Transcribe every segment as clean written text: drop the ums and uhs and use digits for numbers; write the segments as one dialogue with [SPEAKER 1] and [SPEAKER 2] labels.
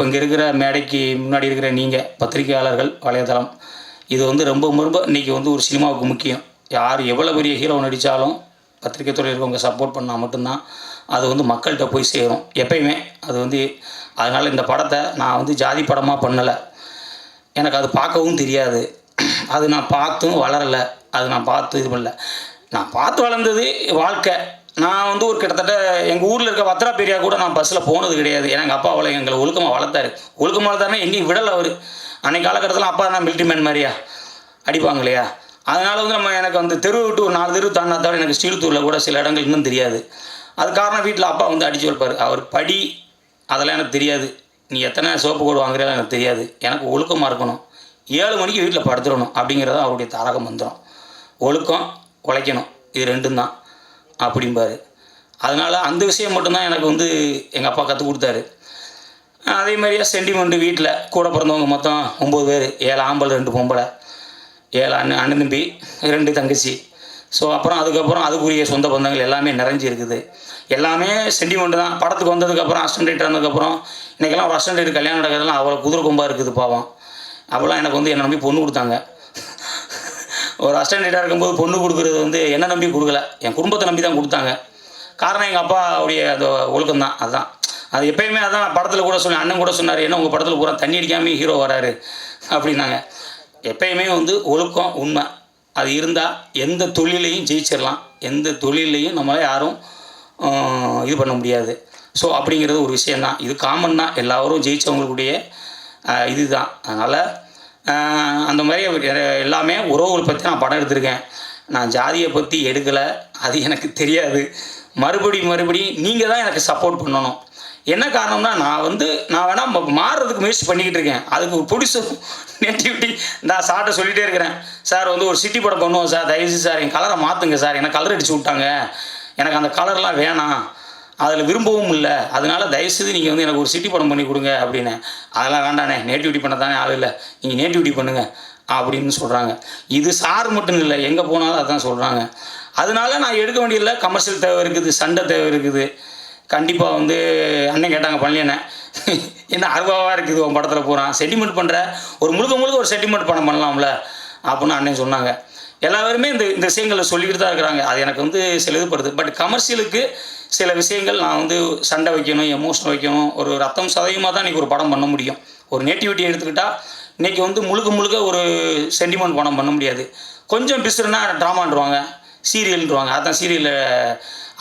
[SPEAKER 1] இப்போ இங்கே இருக்கிற மேடைக்கு முன்னாடி இருக்கிற நீங்கள் பத்திரிகையாளர்கள், வலைதளம், இது வந்து ரொம்ப ரொம்ப இன்றைக்கி வந்து ஒரு சினிமாவுக்கு முக்கியம். யார் எவ்வளோ பெரிய ஹீரோ நடித்தாலும் பத்திரிகை துறையில் இருக்கவங்க சப்போர்ட் பண்ணால் மட்டும்தான் அது வந்து மக்கள்கிட்ட போய் சேரும் எப்பயுமே. அது வந்து அதனால் இந்த படத்தை நான் வந்து ஜாதி படமாக பண்ணலை. எனக்கு அது பார்க்கவும் தெரியாது. அது நான் பார்த்தும் வளரலை. அது நான் பார்த்து இது பண்ணல. நான் பார்த்து வளர்ந்தது வாழ்க்கை. நான் வந்து ஒரு கிட்டத்தட்ட எங்கள் ஊரில் இருக்க வத்ரா பெரியா கூட நான் பஸ்ஸில் போனது கிடையாது. ஏன்னா எங்கள் அப்பா அவளை எங்களை ஒழுக்கமாக வளர்த்தாரு. ஒழுக்கமாக வளர்த்தாருன்னா எங்கேயும் விடலை அவர். அன்றைக்கு காலகட்டத்தில் அப்பா தான் மிலிட்ரி மேன் மாதிரியா அடிப்பாங்க இல்லையா. அதனால் வந்து எனக்கு வந்து தெரு விட்டு ஒரு 4 தெரு தாண்டா தவிர எனக்கு ஸ்டீல்தூரில் கூட சில இடங்கள் இன்னும் தெரியாது. அது காரணம் வீட்டில் அப்பா வந்து அடித்து வைப்பார். அவர் படி அதெல்லாம் எனக்கு தெரியாது. நீ எத்தனை சோப்பு கோடு வாங்குறதெல்லாம் எனக்கு தெரியாது. எனக்கு ஒழுக்கமாக இருக்கணும். 7 மணிக்கு வீட்டில் படுத்துடணும் அப்படிங்கிறது அவருடைய தாரக மந்திரம். ஒழுக்கம், உழைக்கணும், இது 2ம் தான் அப்படிம்பார். அதனால் அந்த விஷயம் மட்டும்தான் எனக்கு வந்து எங்கள் அப்பா கற்றுக் கொடுத்தாரு. அதே மாதிரியே சென்டிமெண்ட்டு வீட்டில் கூட பிறந்தவங்க மொத்தம் 9 பேர். 7 ஆம்பளை 2 பொம்பளை. 7 அண்ணன் தம்பி 2 தங்கச்சி. ஸோ அப்புறம் அதுக்கப்புறம் அதுக்குரிய சொந்த பந்தங்கள் எல்லாமே நிறைஞ்சி இருக்குது. எல்லாமே சென்டிமெண்ட்டு தான். படத்துக்கு வந்ததுக்கப்புறம் அசிஸ்டன்ட் ரைட்டர் ஆனதுக்கப்புறம் இன்றைக்கெல்லாம் ஒரு அசிஸ்டன்ட் ரைட்டர் கல்யாணம் நடக்கிறதுலாம் அவ்வளோ குதிரை கொம்பாக இருக்குது பாவம். அப்போல்லாம் எனக்கு வந்து என்னை நம்பி பொண்ணு கொடுத்தாங்க. ஒரு அசிஸ்டன்ட் ரைட்டராக இருக்கும்போது பொண்ணு கொடுக்குறது வந்து என்னை நம்பி கொடுக்கல, என் குடும்பத்தை நம்பி தான் கொடுத்தாங்க. காரணம் எங்கள் அப்பாவுடைய அந்த ஒழுக்கம் தான். அதுதான் அது எப்போயுமே அதான் படத்தில் கூட சொன்னேன். அண்ணன் கூட சொன்னார், என்ன உங்கள் படத்தில் பூரா தண்ணி அடிக்காமல் ஹீரோ வராரு அப்படின்னாங்க. எப்பயுமே வந்து ஒழுக்கம் உண்மை அது இருந்தால் எந்த தொழிலையும் ஜெயிச்சிடலாம். எந்த தொழிலையும் நம்மளால் யாரும் இது பண்ண முடியாது. ஸோ அப்படிங்கிறது ஒரு விஷயந்தான். இது காமன் தான், எல்லோரும் ஜெயித்தவங்களுடைய இது தான். அதனால் அந்த மாதிரி எல்லாமே உறவுகளை பற்றி நான் படம் எடுத்திருக்கேன். நான் ஜாதியை பற்றி எடுக்கலை, அது எனக்கு தெரியாது. மறுபடியும் நீங்கள் தான் எனக்கு சப்போர்ட் பண்ணணும். என்ன காரணம்னா நான் வேணால் மாறுறதுக்கு முயற்சி பண்ணிக்கிட்டு இருக்கேன். அதுக்கு ஒரு ப்ரொடியூசர் நேட்டிவிட்டி நான் சார்ட்ட சொல்லிகிட்டே இருக்கிறேன். சார் வந்து ஒரு சிட்டி படம் பண்ணுவோம் சார், தயவுசெய்து சார் என் கலரை மாற்றுங்க சார், எனக்கு கலர் அடிச்சு விட்டாங்க, எனக்கு அந்த கலர்லாம் வேணாம், அதில் விரும்பவும் இல்லை, அதனால தயவுசெய்து நீங்கள் வந்து எனக்கு ஒரு சிட்டி படம் பண்ணி கொடுங்க அப்படின்னு. அதெல்லாம் வேண்டானே, நேட்டிவிட்டி பண்ண தானே ஆள் இல்லை, நீங்கள் நேட்டிவிட்டி பண்ணுங்கள் அப்படின்னு சொல்கிறாங்க. இது சார் மட்டும் இல்லை, எங்கே போனாலும் அதுதான் சொல்கிறாங்க. அதனால நான் எடுக்க வேண்டியதில்லை. கமர்ஷியல் தேவை இருக்குது, சண்டை தேவை இருக்குது. கண்டிப்பாக வந்து அண்ணன் கேட்டாங்க, பழனி அண்ணன் என்ன அருவாவாக இருக்குது உன் படத்தில் போகிறான், சென்டிமெண்ட் பண்ணுற, ஒரு முழுக்க ஒரு சென்டிமெண்ட் படம் பண்ணலாம்ல அப்படின்னு அண்ணன் சொன்னாங்க. எல்லாருமே இந்த விஷயங்களை சொல்லிக்கிட்டு தான் இருக்கிறாங்க. அது எனக்கு வந்து சில இதுப்படுது. பட் கமர்ஷியலுக்கு சில விஷயங்கள் நான் வந்து சண்டை வைக்கணும், எமோஷனல் வைக்கணும், ஒரு ரத்தம் சதவீதமாக தான் இன்றைக்கி ஒரு படம் பண்ண முடியும். ஒரு நேட்டிவிட்டி எடுத்துக்கிட்டால் இன்றைக்கி வந்து முழுக்க ஒரு சென்டிமெண்ட் படம் பண்ண முடியாது. கொஞ்சம் பிசுறுனா ட்ராமான்றுவாங்க, சீரியல்ன்றுவாங்க. அதான் சீரியலில்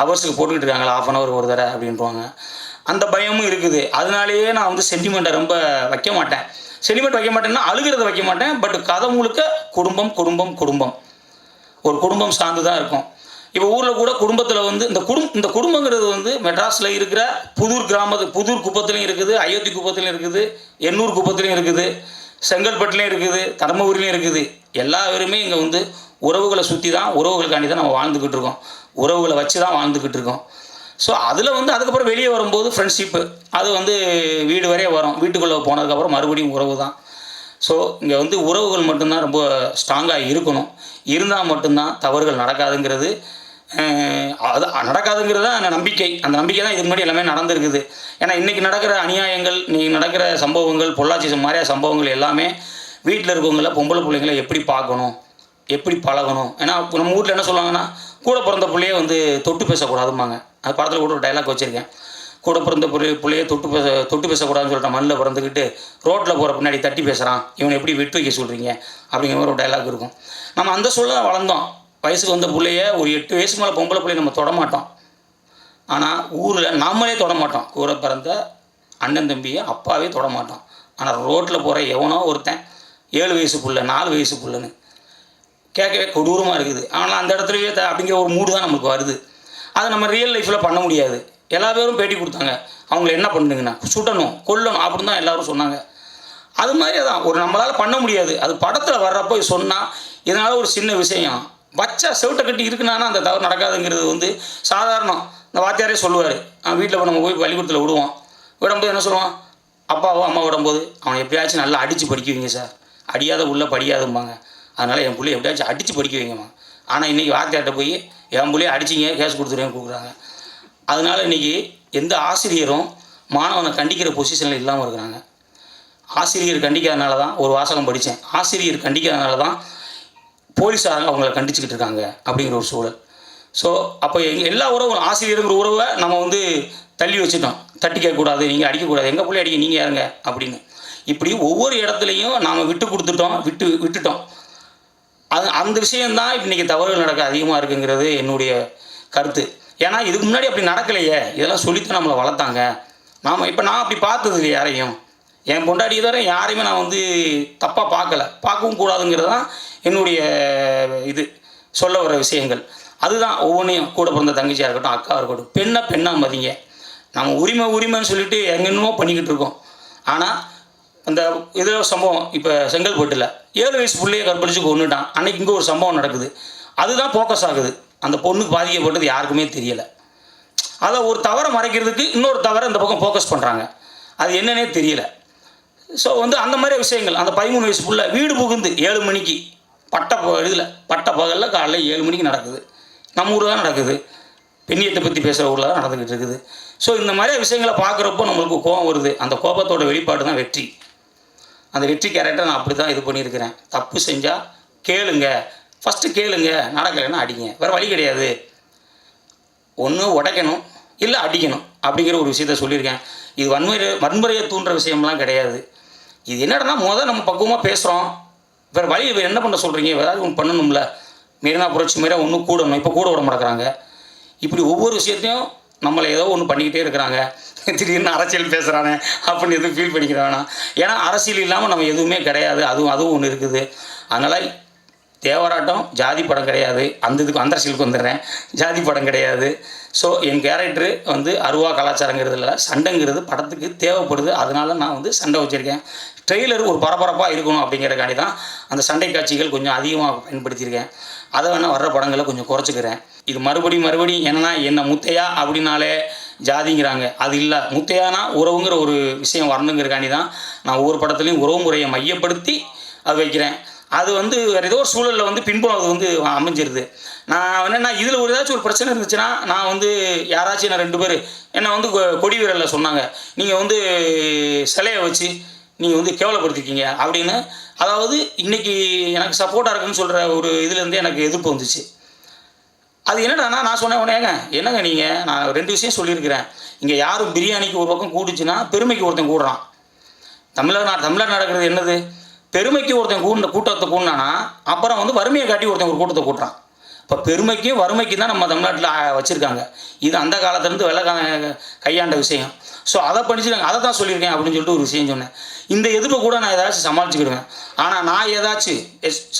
[SPEAKER 1] ஹவர்ஸுக்கு போட்டுக்கிட்டு இருக்காங்களா, 1/2 hour ஒரு தடவை அப்படின்வாங்க. அந்த பயமும் இருக்குது. அதனாலேயே நான் வந்து சென்டிமெண்ட்டை ரொம்ப வைக்க மாட்டேன். சென்டிமெண்ட் வைக்க மாட்டேன்னா அழுகிறத வைக்க மாட்டேன். பட் கதை முழுக்க குடும்பம் ஒரு குடும்பம் சார்ந்து தான் இருக்கும். இப்போ ஊரில் கூட குடும்பத்தில் வந்து இந்த குடும்பங்கிறது வந்து மெட்ராஸில் இருக்கிற புதூர் குப்பத்துலையும் இருக்குது, அயோத்தி குப்பத்துலையும் இருக்குது, எண்ணூர் குப்பத்துலையும் இருக்குது, செங்கல்பட்டுலேயும் இருக்குது, தர்மபுரிலையும் இருக்குது. எல்லாருமே இங்கே வந்து உறவுகளை சுற்றி தான், உறவுகளுக்காண்டி தான் நம்ம வாழ்ந்துக்கிட்டு இருக்கோம். உறவுகளை வச்சு தான் வாழ்ந்துக்கிட்டு இருக்கோம். ஸோ அதில் வந்து அதுக்கப்புறம் வெளியே வரும்போது ஃப்ரெண்ட்ஷிப்பு அது வந்து வீடு வரையே வரும். வீட்டுக்குள்ளே போனதுக்கப்புறம் மறுபடியும் உறவு தான். ஸோ இங்கே வந்து உறவுகள் மட்டும்தான் ரொம்ப ஸ்ட்ராங்காக இருக்கணும். இருந்தால் மட்டும்தான் தவறுகள் நடக்காதுங்கிறது அது நடக்காதுங்கிறது தான் அந்த நம்பிக்கை. அந்த நம்பிக்கை தான் இதுக்கு முன்னாடி எல்லாமே நடந்திருக்குது. ஏன்னா இன்றைக்கி நடக்கிற அநியாயங்கள், இன்றைக்கி நடக்கிற சம்பவங்கள், பொள்ளாச்சி மாதிரியா சம்பவங்கள் எல்லாமே வீட்டில் இருக்கவங்கள பொம்பளை பிள்ளைங்களை எப்படி பார்க்கணும், எப்படி பழகணும். ஏன்னா நம்ம வீட்டில் என்ன சொல்லுவாங்கன்னா, கூட பிறந்த பிள்ளையே வந்து தொட்டு பேசக்கூடாதும்பாங்க. அது படத்தில் கூட ஒரு டைலாக் வச்சுருக்கேன். கூட பிறந்த பிள்ளையே தொட்டு பேசக்கூடாதுன்னு சொல்லிட்டு மண்ணில் பிறந்துக்கிட்டு ரோட்டில் போகிற பின்னாடி தட்டி பேசுகிறான், இவனை எப்படி விட்டு வைக்க சொல்கிறீங்க அப்படிங்கிற மாதிரி ஒரு டைலாக் இருக்கும். நம்ம அந்த சொல்ல வளர்ந்தோம். வயசுக்கு வந்த பிள்ளைய ஒரு 8 வயசு மேலே பொம்பளை பிள்ளைய நம்ம தொடமாட்டோம். ஆனால் ஊரில் நம்மளே தொடமாட்டோம். கூட பிறந்த அண்ணன் தம்பியை அப்பாவே தொடமாட்டோம். ஆனால் ரோட்டில் போகிற எவனோ ஒருத்தன் 7 வயசு பிள்ளை 4 வயசு பிள்ளைன்னு கேட்கவே கொடூரமாக இருக்குது. ஆனால் அந்த இடத்துலையே அப்படிங்கிற ஒரு மூடு தான் நமக்கு வருது. அதை நம்ம ரியல் லைஃப்பில் பண்ண முடியாது. எல்லா பேரும் பேட்டி கொடுத்தாங்க, அவங்கள என்ன பண்ணுங்கன்னா சுடணும், கொல்லணும் அப்படின்னு தான் எல்லோரும் சொன்னாங்க. அது மாதிரி தான் ஒரு நம்மளால் பண்ண முடியாது. அது படத்தில் வர்றப்போ சொன்னால் இதனால் ஒரு சின்ன விஷயம் வச்சா செவிட்டை கட்டி இருக்குன்னா அந்த தவறு நடக்காதுங்கிறது வந்து சாதாரணம். இந்த வாத்தியாரே சொல்லுவார், வீட்டில் நம்ம போய் பள்ளிக்கூடத்தில் விடும்போது என்ன சொல்லுவான், அப்பாவோ அம்மா விடும்போது அவனை எப்படியாச்சும் நல்லா அடித்து படிக்க வைங்க சார், அடியாத உள்ள படியாதும்பாங்க. அதனால் என் பிள்ளைய எப்படியாச்சும் அடித்து படிக்க வைங்கம்மா. ஆனால் இன்றைக்கி வாத்தியார்கிட்ட போய் என் பிள்ளைய அடிச்சிங்க கேஸ் கொடுக்குறாங்க. அதனால் இன்றைக்கி எந்த ஆசிரியரும் மாணவனை கண்டிக்கிற பொசிஷனில் இல்லாமல் இருக்கிறாங்க. ஆசிரியர் கண்டிக்காதனால தான் ஒரு வாசகம் படித்தேன். ஆசிரியர் கண்டிக்காதனால தான் போலீஸாரங்க அவங்கள கண்டிச்சுக்கிட்டு இருக்காங்க அப்படிங்கிற ஒரு சூழல். ஸோ அப்போ எல்லா உறவும் ஆசிரியருங்கிற உறவை நம்ம வந்து தள்ளி வச்சுட்டோம். தட்டி கேட்கக்கூடாது, நீங்கள் அடிக்கக்கூடாது, எங்கள் பிள்ளை அடிக்க நீங்கள் யாருங்க அப்படின்னு. இப்படி ஒவ்வொரு இடத்துலையும் நாம் விட்டு கொடுத்துட்டோம், விட்டுட்டோம். அந்த விஷயந்தான் இன்றைக்கி தவறுகள் நடக்க அதிகமாக இருக்குங்கிறது என்னுடைய கருத்து. ஏன்னா இதுக்கு முன்னாடி அப்படி நடக்கலையே, இதெல்லாம் சொல்லித்தான் நம்மளை வளர்த்தாங்க. நான் அப்படி பார்த்தது இல்லை யாரையும். என் பொண்டாட்டி தவிர யாரையுமே நான் வந்து தப்பாக பார்க்கவும் கூடாதுங்கிறது தான் என்னுடைய இது சொல்ல வர விஷயங்கள். அதுதான் ஒவ்வொன்றையும் கூட பிறந்த தங்கச்சியாக இருக்கட்டும், அக்காவாக இருக்கட்டும், பெண்ணாக மதிங்க. நம்ம உரிமைன்னு சொல்லிட்டு எங்கென்னமோ பண்ணிக்கிட்டு இருக்கோம். ஆனால் அந்த இதில் சம்பவம் இப்போ செங்கல்பட்டில் 7 வயசு பிள்ளையை கற்பழிச்சு கொன்னுட்டான். அன்றைக்கி இங்கே ஒரு சம்பவம் நடக்குது. அதுதான் ஃபோக்கஸ் ஆகுது. அந்த பொண்ணுக்கு பாதிக்கப்பட்டது யாருக்குமே தெரியலை. அதை ஒரு தவறை மறைக்கிறதுக்கு இன்னொரு தவறை இந்த பக்கம் ஃபோக்கஸ் பண்ணுறாங்க. அது என்னன்னே தெரியல. ஸோ வந்து அந்த மாதிரி விஷயங்கள். அந்த 13 வயசு புள்ள வீடு புகுந்து 7 மணிக்கு பட்ட பகலில் காலைல 7 மணிக்கு நடக்குது. நம்ம ஊரில் தான் நடக்குது. பெண்ணியத்தை பற்றி பேசுகிற ஊரில் தான் நடந்துக்கிட்டு இருக்குது. ஸோ இந்த மாதிரி விஷயங்களை பார்க்குறப்போ நம்மளுக்கு கோபம் வருது. அந்த கோபத்தோட வெளிப்பாடு தான் வெற்றி. அந்த வெற்றி கேரக்டர் நான் அப்படி தான் இது பண்ணியிருக்கிறேன். தப்பு செஞ்சால் கேளுங்க, ஃபஸ்ட்டு கேளுங்க, நடக்கலைன்னா அடிங்க, வேறு வழி கிடையாது. ஒன்று உடைக்கணும், இல்லை அடிக்கணும் அப்படிங்கிற ஒரு விஷயத்த சொல்லியிருக்கேன். இது வன்முறையை தூண்டுற விஷயம்லாம் கிடையாது. இது என்னடனா நம்ம பக்குவமாக பேசுகிறோம், வேறு வழி என்ன பண்ண சொல்கிறீங்க, ஏதாவது ஒன்று பண்ணணும்ல. மீறினா புரட்சி மாரி ஒன்றும் கூடணும், இப்போ கூட விட மாட்டேங்கிறாங்க. இப்படி ஒவ்வொரு விஷயத்தையும் நம்மளை ஏதோ ஒன்று பண்ணிக்கிட்டே இருக்கிறாங்க. திடீர்னு அரசியல் பேசுகிறானே அப்படின்னு எதுவும் ஃபீல் பண்ணிக்கிற வேணாம். ஏன்னா அரசியல் இல்லாமல் நம்ம எதுவுமே கிடையாது. அதுவும் ஒன்று இருக்குது. அதனால் தேவராட்டம் ஜாதி படம் கிடையாது. அந்த அரசியலுக்கு வந்துடுறேன். ஜாதி படம் கிடையாது. ஸோ என் கேரக்டரு வந்து அருவா கலாச்சாரங்கிறது இல்லை, சண்டைங்கிறது படத்துக்கு தேவைப்படுது. அதனால நான் வந்து சண்டை வச்சுருக்கேன். ட்ரெய்லர் ஒரு பரபரப்பாக இருக்கணும் அப்படிங்கிறக்காண்டி தான் அந்த சண்டை காட்சிகள் கொஞ்சம் அதிகமாக பயன்படுத்தியிருக்கேன். அதை வேணால் வர்ற படங்களை கொஞ்சம் குறைச்சிக்கிறேன். இது மறுபடியும் என்னென்னா என்ன முத்தையா அப்படின்னாலே ஜாதிங்கிறாங்க. அது இல்லை, முத்தையானா உறவுங்கிற ஒரு விஷயம் வரணுங்கிறக்காண்டி தான் நான் ஒவ்வொரு படத்துலையும் உறவு முறையை மையப்படுத்தி அது வைக்கிறேன். அது வந்து வேறு ஏதோ ஒரு சூழலில் வந்து பின்புலம் அது வந்து அமைஞ்சிருது. நான் என்னென்னா இதில் ஏதாச்சும் ஒரு பிரச்சனை இருந்துச்சுன்னா நான் வந்து யாராச்சும் நான் 2 பேர் என்னை வந்து கொடி வீரலில் சொன்னாங்க, நீங்கள் வந்து சிலையை வச்சு நீங்கள் வந்து கேவலப்படுத்திருக்கீங்க அப்படின்னு. அதாவது இன்றைக்கி எனக்கு சப்போர்ட்டாக இருக்குன்னு சொல்கிற ஒரு இதுலேருந்து எனக்கு எதிர்ப்பு வந்துச்சு. அது என்னடானா நான் சொன்னேன், என்னங்க நீங்கள், நான் 2 விஷயம் சொல்லியிருக்கிறேன். இங்கே யாரும் பிரியாணிக்கு ஒரு பக்கம் கூடுச்சுன்னா பெருமைக்கு ஒருத்தன் கூடுறான். தமிழ்நாடு நடக்கிறது என்னது, பெருமைக்கு ஒருத்தன் கூட்டத்தை கூடினானா அப்புறம் வந்து வறுமையை காட்டி ஒருத்தன் ஒரு கூட்டத்தை கூட்டுறான். இப்போ பெருமைக்கும் வறுமைக்கும் தான் நம்ம தமிழ்நாட்டில் வச்சுருக்காங்க. இது அந்த காலத்துலேருந்து வெள்ளை கையாண்ட விஷயம். ஸோ அதை படிச்சுருக்காங்க. அதை தான் சொல்லியிருக்கேன் அப்படின்னு சொல்லிட்டு ஒரு விஷயம் சொன்னேன். இந்த எதிர்ப்பை கூட நான் ஏதாச்சும் சமாளிச்சுக்கிடுவேன். ஆனால் நான் ஏதாச்சும்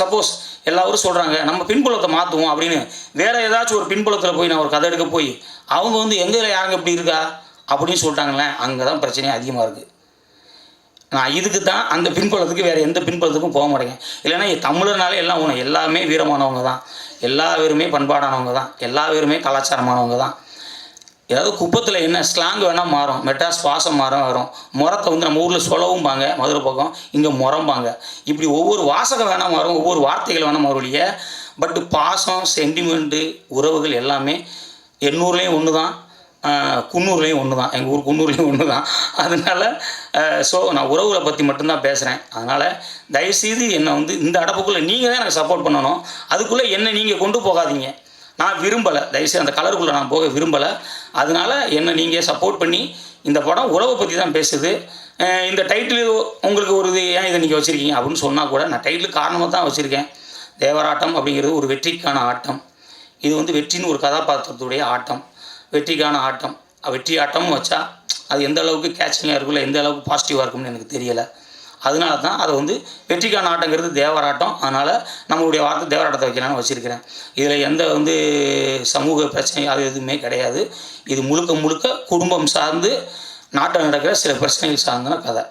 [SPEAKER 1] சப்போஸ் எல்லாரும் சொல்கிறாங்க நம்ம பின்புலத்தை மாற்றுவோம் அப்படின்னு வேறு ஏதாச்சும் ஒரு பின்புலத்தில் போய் நான் ஒரு கதை எடுக்க போய் அவங்க வந்து எங்கே யாருங்க இப்படி இருக்கா அப்படின்னு சொல்லிட்டாங்களே, அங்கே தான் பிரச்சனையே அதிகமாக இருக்குது. நான் இதுக்கு தான் அந்த பின்புலத்துக்கு வேறு எந்த பின்புலத்துக்கும் போக மாட்டேங்க. இல்லைன்னா தமிழர்னாலே எல்லாம் ஒன்று, எல்லாமே வீரமானவங்க தான், எல்லா பேருமே பண்பாடானவங்க தான், எல்லா பேருமே கலாச்சாரமானவங்க தான். ஏதாவது குப்பத்தில் என்ன ஸ்லாங் வேணால் மாறும், மெட்ராஸ் பாசம் வரும். முறத்தை வந்து நம்ம ஊரில் சொல்லவும்பாங்க, மதுரை பக்கம் இங்கே முறம்பாங்க. இப்படி ஒவ்வொரு வாசகம் வேணால் மாறும், ஒவ்வொரு வார்த்தைகள் வேணால் மாறும் இல்லையா. பட்டு பாசம், சென்டிமெண்ட்டு, உறவுகள் எல்லாமே எண்ணூர்லேயும் ஒன்று தான், குன்னூர்லேயும் ஒன்று தான், எங்கள் ஊர் குன்னூர்லேயும் ஒன்று தான். அதனால் ஸோ நான் உறவுகளை பற்றி மட்டும்தான் பேசுகிறேன். அதனால் தயவுசெய்து என்னை வந்து இந்த அடப்புக்குள்ளே நீங்கள் தான் எனக்கு சப்போர்ட் பண்ணணும். அதுக்குள்ளே என்னை நீங்கள் கொண்டு போகாதீங்க. நான் விரும்பலை, தயவுசெய்து அந்த கலருக்குள்ளே நான் போக விரும்பலை. அதனால் என்னை நீங்கள் சப்போர்ட் பண்ணி, இந்த படம் உறவை பற்றி தான் பேசுது. இந்த டைட்டில் உங்களுக்கு ஒரு இது ஏன் இதை நீங்கள் வச்சுருக்கீங்க அப்படின்னு சொன்னால் கூட நான் டைட்டில் காரணமாக தான் வச்சுருக்கேன். தேவராட்டம் அப்படிங்கிறது ஒரு வெற்றிக்கான ஆட்டம். இது வந்து வெற்றின்னு ஒரு கதாபாத்திரத்துடைய ஆட்டம், வெற்றிக்கான ஆட்டம். வெற்றி ஆட்டமும் வச்சா அது எந்த அளவுக்கு கேட்சிங்காக இருக்குல்ல, எந்த அளவுக்கு பாசிட்டிவாக இருக்கும்னு எனக்கு தெரியலை. அதனால தான் அதை வந்து வெற்றிக்கான ஆட்டங்கிறது தேவராட்டம். அதனால் நம்மளுடைய வார்த்தை தேவராட்டத்தை வைக்கலான்னு வச்சுருக்கிறேன். இதில் எந்த வந்து சமூக பிரச்சனை அது எதுவுமே கிடையாது. இது முழுக்க குடும்பம் சார்ந்து நாட்டில் நடக்கிற சில பிரச்சனைகள் சார்ந்தான கதை.